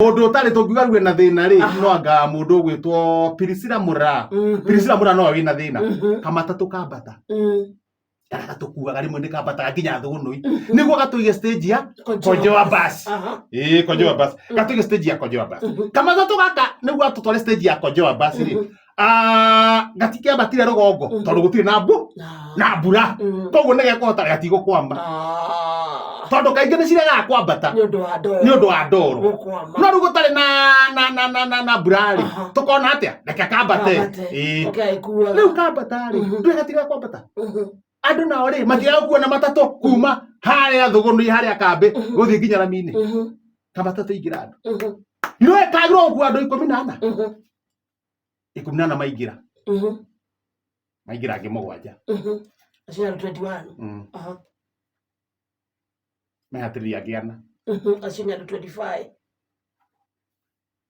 Mundu utari tungiuga rwe na thina ri no anga mundu gwitwo Priscilla Mura. Priscilla Mura no wina thina. Kamata tukambata. Kana tukuaga rimwe ni kambata nginya thunui. Niguo gatuige stage ya Kojoa Bus. Kojoa Bus. Gatuige stage ya Kojoa Bus. Kamata tukaka niguo atutware stage ya Kojoa Bus ri. Gatike abatire rugongo tondu gutire na mbura. Koguo nege kohota gatigo kwamba. Tondu kaingi ni cirega kwambata ni undu wa ndoro no riu gutari na burari tukona atia reke kambate riu kambata ri ndui gatiga kwambata andu nao ri matiga kuona matatu kuma haria thugunu haria kambe guthii nginya Ramini kambata tuingira andu no ekagirwo ku andu 14 14 maingira ngi mugwanja acia 21 mehatiri agiana acinya 25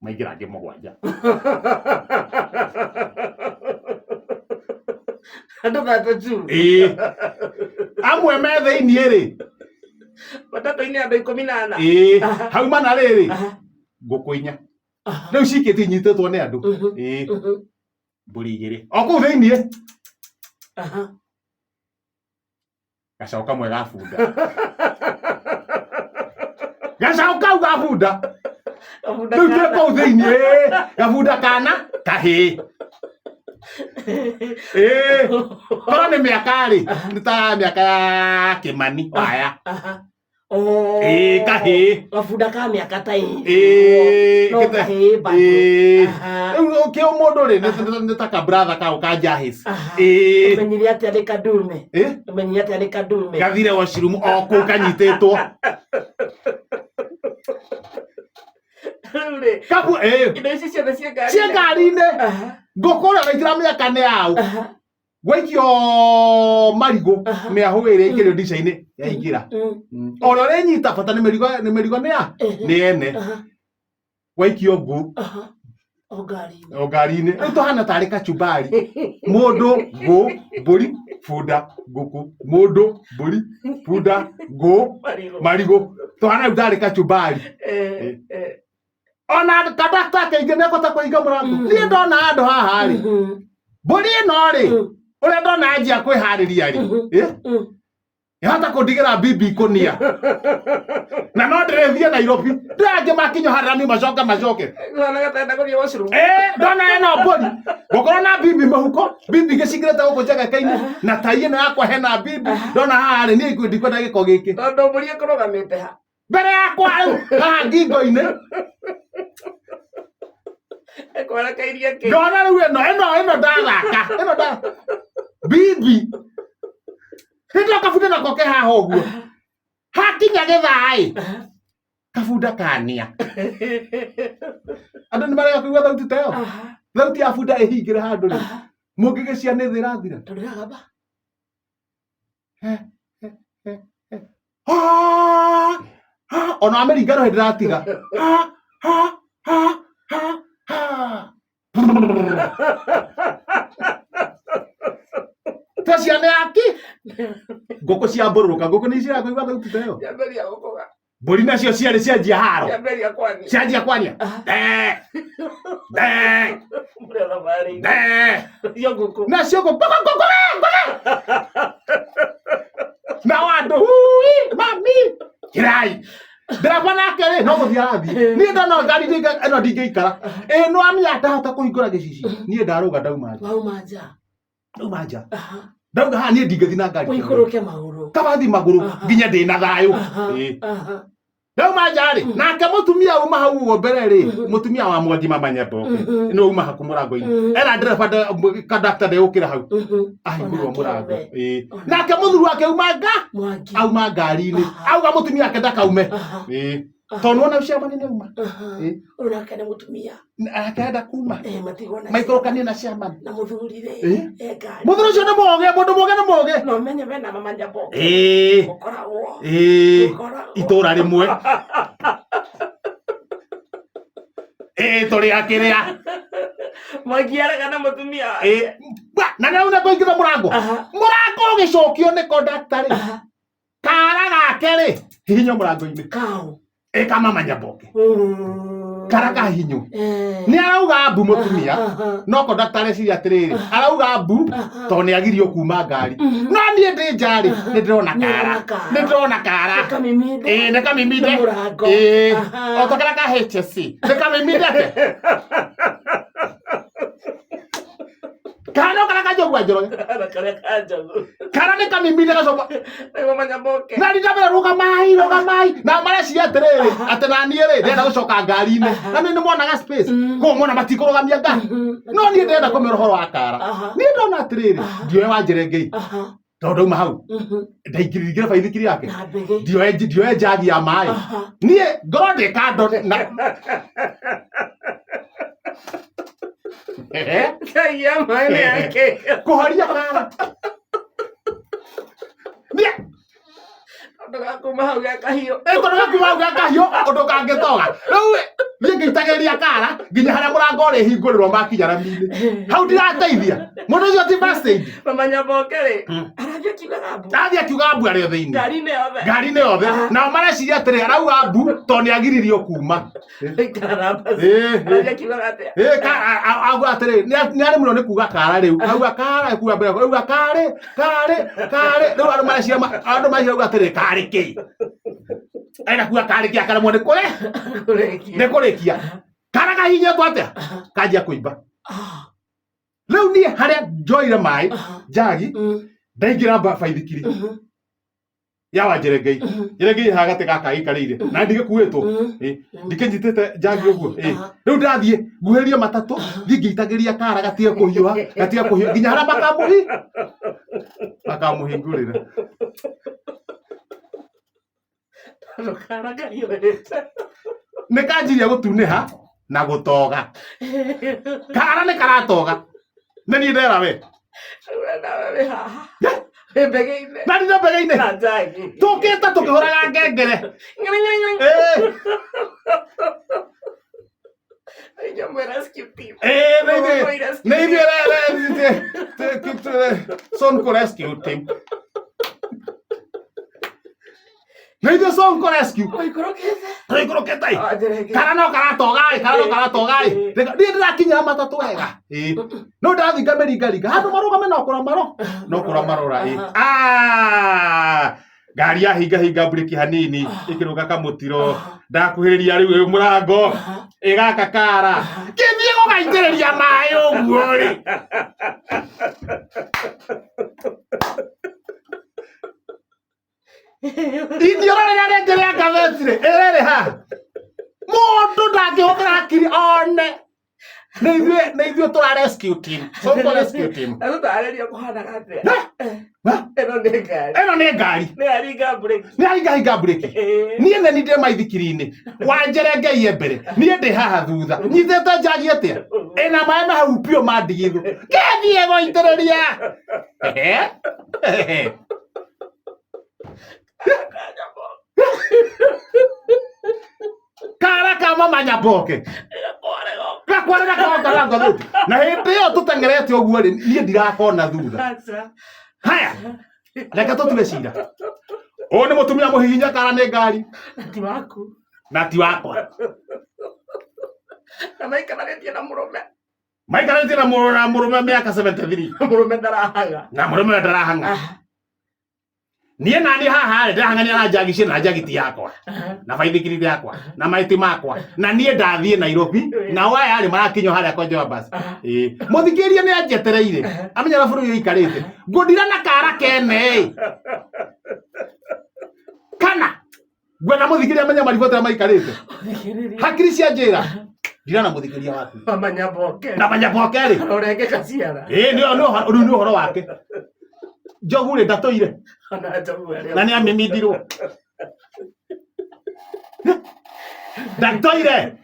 maingira ngi mugwanja andu gatatu amwe me thiini ri batatu ini andu 14 hau mana riri nguku 4 riu cikiti nyitetwo ni andu mburi 2 oku thiini gacaũ kamwe gabunda gacaũ kau gabunda riu tũrĩ kũu thĩinĩ gabunda kana kahĩ korwo nĩ mĩaka rĩ nĩ ta mĩaka ya Kĩmani waya kahĩ gabunda ka mĩaka ta ĩrĩ no kahĩ bado rĩu kĩo mũndũ rĩ nĩ ta ka brother kau ka Jahis menyire atĩa nĩ kadume menyire atĩa nĩ kadume gathire washroom o kũu kanyitĩtwo kabu indo ici ciothe cia ngari-inĩ ngũkũ ũrĩa waitĩra mĩaka nĩ yaũ gwaikio marigũ mĩahũ ĩrĩa ĩkĩrĩo ndica-inĩ yaingĩra ona ũrĩa ĩnyita bata nĩ mĩrigo nĩ ene gwaikio ngũ o ngari-inĩ rĩu tũhana tarĩ kachumbari mũndũ ngũ mbũri bunda ngũkũ mũndũ mbũri bunda ngũ marigũ tũhana rĩu tarĩ kachumbari ona kadakta kaingĩ nĩekũhota kũhinga mũrango niĩ ndona andũ haha rĩ mbũri ĩno rĩ ũrĩa ndona anjia kwĩharĩria rĩ yahota kũndigĩra bibi ikũnia na no ndĩrĩthiĩ Nairobi ndĩrangĩ makinywo harĩa ni macoke ndona ĩno mbũri gũkorwo na bibi mũhuko bibi gĩcingĩrĩte gũkũ njegeka-inĩ na tai ĩno yakwa hena bibi ndona haha rĩ niĩ ndikwenda gĩko gĩkĩ tondũ mbũri ĩkũrũgamĩte ha mbere yakwa rĩu haha ngingo-inĩ ndona rĩu ĩno ndathaka bibi hĩndĩ kabunda nako ke haha ũguo hakinya gĩthaa kabunda kania andũ nĩ marega kũigua thauti ta ĩyo thauti ya bunda ĩhingĩre handũ rĩ mũngĩgĩcia nĩ thĩ ĩrathira ona wamĩringano hĩndĩ ĩratiga ciana yaki ngũkũ cia mbũrũka ngũkũ nĩ iciaga kũigua thauti ta ĩyo mbũri nacio ciarĩ cianjia haro cianjia kwania nacio na andũ mami kirai ndereba nake rĩ no gũthiĩ arathiĩ niĩ ndona ngari ĩno ndingĩikara no amenya ndahota kũhingũra gĩcici niĩ ndarũga ndauma nja ndauga haha niĩ ndingĩthiĩ na ngari kabathi magũrũ nginya ndĩna thayũ ndauma nja rĩ nake mũtumia uma hau ũguo mbere rĩ mũtumia wa Mwangi Mama Nyamboke nĩ uma haku mũrango-inĩ ena ndereba kandakta ndegũkĩra hau ahingũrwo mũrango nake mũthuri wake auma ngari-inĩ auga mũtumia wake ndakaume tondũ ona Ciamani nĩ uma onake nĩ mũtumia akenda kuma maikũrũkanie na Ciamani na mũthuri rĩ mũthuri ũcio nĩ mũũgĩ mũndũ mũũgĩ nĩ mũũgĩ no menye bena Mama Nyamboke ũkoragwo itũra rĩmwe tũrĩ akĩrĩa Mwangi araga na mũtumia na nĩ una kũingĩra mũrango ũgĩcokio nĩ kondakta rĩ kara gake rĩ hihinya mũrango-inĩ kao ka Mama Nyamboke karaka hinyu ni arauga mbu mutumia no conductor reciria atiriri arauga mbu to ni agirio kuma ngari no nie ndi njari ni ndirona kara ne kamimide o to karaka HSC ne kamimide Kano karaka jogwa joro Kara ne kamimide ka soba Mama Nyaboke Nani ndabera ruga mai na mara cia atiriri atena niere ndenda gucoka ngari ine na ni mwonaga space ko mwona matikorogamia ngari no ni ndenda kumira horo wa kara ni ndona atiriri ndioe wanjerengei tondu ma hau ndaingiririe baithikiri yake ndioe njagi ya mai nie ngoro kando na Kaya mai yake kuhoria kara nie Ndoga kumahau ya kahio undu kangitoga riu ngitageria kara nginya haria murango ri hingurirwo makinya ramini hau ndirateithia mundu ucio ti first aid Mama Nyaboke ri athia kiuga mbu ario thiini ngari ne yothe nao mareciria atiri arauga mbu to ni agiririo kuma auga atiri ni ari muno ni kuga kara riu auga kara kuga mbere auga kare riu andu mareciria auga atiri kari ki aina kuga kari ki akara mwone kule ne kurikia kara kahinya twatia kanjia kuimba riu ni haria njoire mai njagi ndaingira baithikiri ya wanjerengei hagate gaka ikarire na ndigekuitwo ndikinyitite njagi uguo riu ndathie nguheria matatu ngiitagiria kara gatige kuhiuha nginya haria makamuhingurira nikanjiria gutuneha na gutoga kara ni karatoga na ni ndera we Nani na begeine tukita tukihoraga ngengere Sonko rescue team Neither song rescue. Oi kroketai. Kara no karatogai. Ndira kinya matatu wega. No ndathi ngameringa. Handu marugame no kura marora. Ngari ya hinga breki hanini ikiruga kamutiro ndakuhiriria riu murango igaka kara githie gugaitiriria mai uguo ri Idiora ya rengeria gavetire erere ha mundu ndangihotera akiri one Neithio tura rescue team. Sonko rescue team. Arutarĩria kũhana gatĩa. Ĩno nĩ ngari. Nĩ aringa breki. Nĩ aringa breki. Niĩ nĩ ndĩ maithikiri-inĩ. Wanjerengeie mbere. Niĩ ndĩ haha thutha. Nyitĩte njagi atĩa. Ĩna maĩ mahau biũ mandigithũ. Ngĩthiĩ gũitĩrĩria. Kara kama Manyaboke. Gakwarega kaonga ngothi. Na hindi yo tutengerete uguo ri nie ndirakona thutha. Haya. Reke tutule cira. O ni mutumia muhihinya kara ni ngari. Ti waku. Na ti wakwa. Na maikaragetie na murume. Maikaragetie na murume miaka 73. Murume ndarahanga. Na murume ndarahanga. Niĩ nani haha ndahangania na njagi cia na njagi ti yakwa na baithikiri yakwa na maiti makwa na niĩ ndathie Nairobi na waya ari marakinyo haria kwa Joa bus muthikirie ni anjetereire amenya na bũrũri ikarĩte ngũndira na kara kene kana gwena muthikirie amenya maribota maikarĩte hakiri cia njĩra ndira na muthikiria waku Manyaboke na Manyaboke ri orenge kaciara ni ũhoro wake Njogu rĩ ndatoire na nĩ amĩmindirwo ndatoire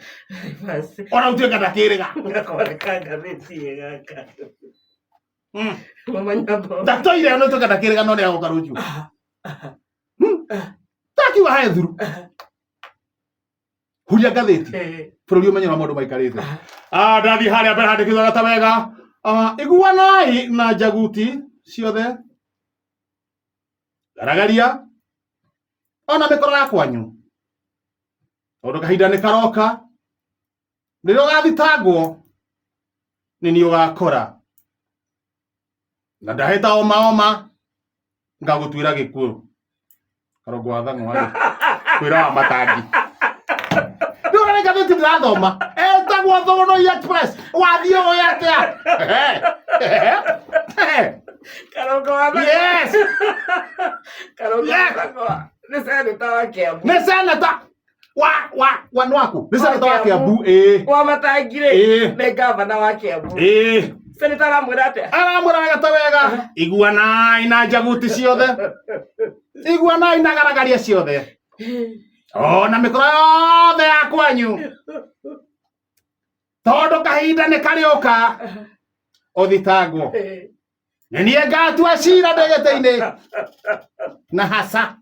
ona utuĩka ndakĩrĩga ndatoire ona utuĩka ndakĩrĩga no nĩ agoka rũciũ takiuga he thuru huria ngathĩti bũrũri ũmenye na maũndũ maikarĩte ndathiĩ harĩa mbere handĩkĩtwo ta wega iguanai na njaguti ciothe garagaria ona mĩkoro ya kwanyu tondũ kahinda nĩ karoka Rĩrĩa ũgathitangwo nĩ niĩ ũgakora na ndahĩta oma ngagũtuĩra gĩkuũ Karongo wa Thang'wa kwĩra wa matangi ndũrarĩ ngathĩti ndĩrathoma etagwo Thũgũnũi Express wathiĩ ũĩ atĩa Karongo wa Thang'wa yes Karongo wa Thang'wa nĩ seneta wa Kiambu nĩ seneta wa nwaku nĩ seneta wa Kiambu wa matangi rĩ nĩ gavana wa Kiambu seneta aramwĩra atĩa aramwĩra wega ta wega iguanai na njaguti ciothe iguanai na garagaria ciothe na mĩkora yothe ya kwanyu tondũ kahinda nĩ karĩũka ũthitangwo nĩ niĩ ngatua cira ndĩgĩtĩ-inĩ na haca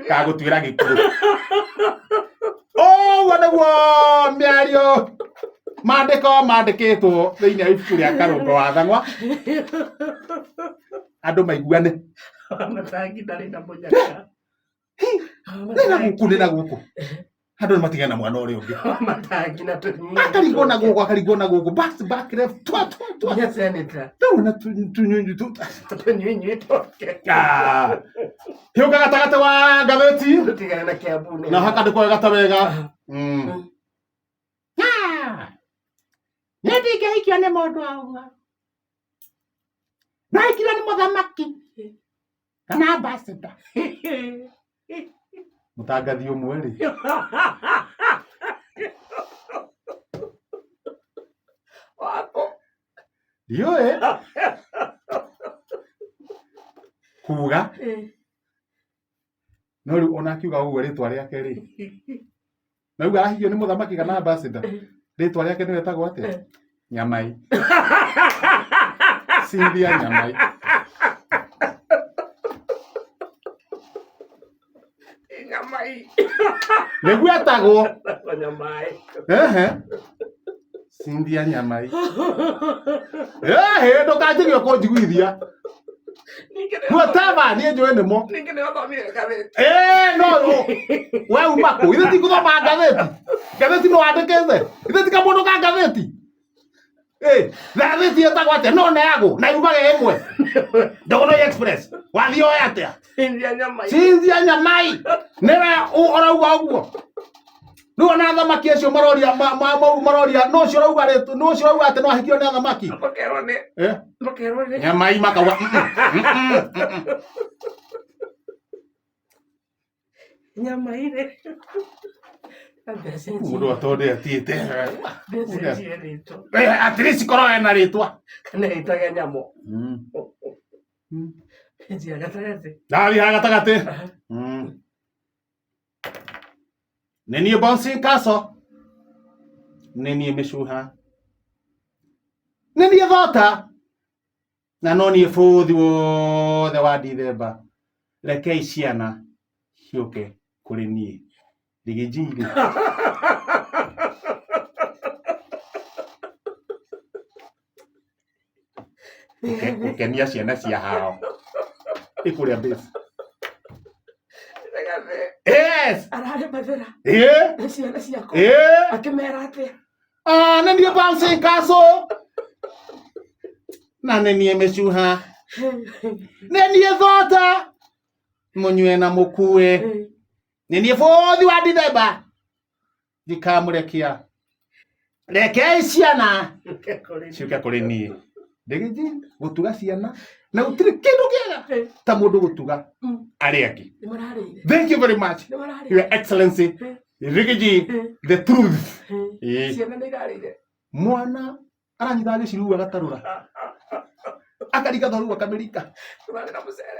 gagũtuĩra gĩkuũ ũguo nĩguo mĩario mandĩkĩtwo thĩinĩ wa ibuku rĩa Karongo wa Thang'wa andũ maiguane matangi ndarĩ na mũnyaka nĩ na gũkũ andũ nĩ matigana na mwana ũrĩa ũngĩ matangi na tũnyuĩ akarigwo na gũkũ back left twa seneta na tũnyuĩ tũke hiũka gatagatĩ wa ngathĩti tũtigane na Kiambu na hakandĩkwo wega ta wega nĩ ndingĩhikio nĩ mũndũ auga ndahikirwo nĩ mũthamaki kana ambassador mũtangathi ũmwe rĩ ndiũĩ kuga no rĩu ona akiuga ũguo rĩtwa rĩake rĩ na rĩu arahikio nĩ mũthamaki kana ambassador rĩtwa rĩake nĩ wetagwo atĩa Nyamai Cynthia Nyamai nĩguo etagwo Cynthia Nyamai ndũkanjĩrie kũnjiguithia whatever niĩ njũĩ nĩmo no we uma kũ ithe ti gũthoma ngathĩti no wandĩkĩte ithe ti kamũndũ ka ngathĩti ngathĩti ĩtagwo atĩa no neagwo na yumaga ĩmwe Thũgũnũi Express wathiĩ oĩ atĩa Cynthia Nyamai nĩwe ũrauga ũguo rĩu ona thamaki acio maroria no ũcio ũrauga atĩ no ahikio nĩ thamaki Nyamai makauga Nyamai rĩ mũndũ atondĩ atiĩte at least korwo ena rĩtwa kana ĩtage nyamũ ndathiĩ haha gatagatĩ nĩ niĩ Bouncing Castle nĩ niĩ Mĩcuha nĩ niĩ Thota na no niĩ bũthi wothe wa Ndithemba rekei ciana ciũke kũrĩ niĩ Rigiji gũkenia ciana cia hao ĩkũrĩa base yes ararĩ mathera ciana ciakwa akĩmera atĩa nĩ niĩ Bouncing Castle na nĩ niĩ Mĩcuha nĩ niĩ Thota mũnyue na mũkue nĩ niĩ bũthi wa Ndithemba ndikamũrekia rekei ciana ciũke kũrĩ niĩ Rigiji gũtuga ciana na gũtirĩ kĩndũ kĩega ta mũndũ gũtuga arĩa angĩ. Thank you very much Your Excellency Rigiji the truth. Ciana nĩ irarĩire mwana aranyita gĩciru agatarũra akariga thoru akamĩrika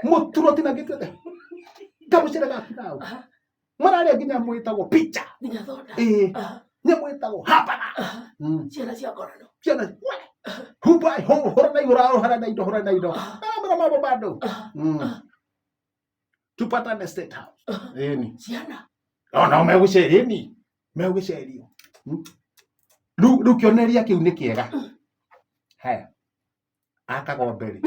mũturo tinagĩte kamũcere gakinaũ mararĩa nginya mwĩtagwo picha nyamũ ĩtagwo hapana ciana cia ngorano ciana hubai hora na indo mara mambo bado tupatane State House ciana no megũcerio rĩu kĩonereria kĩu nĩ kĩega haya akagomberi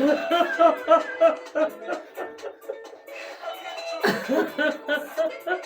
Ha ha ha ha!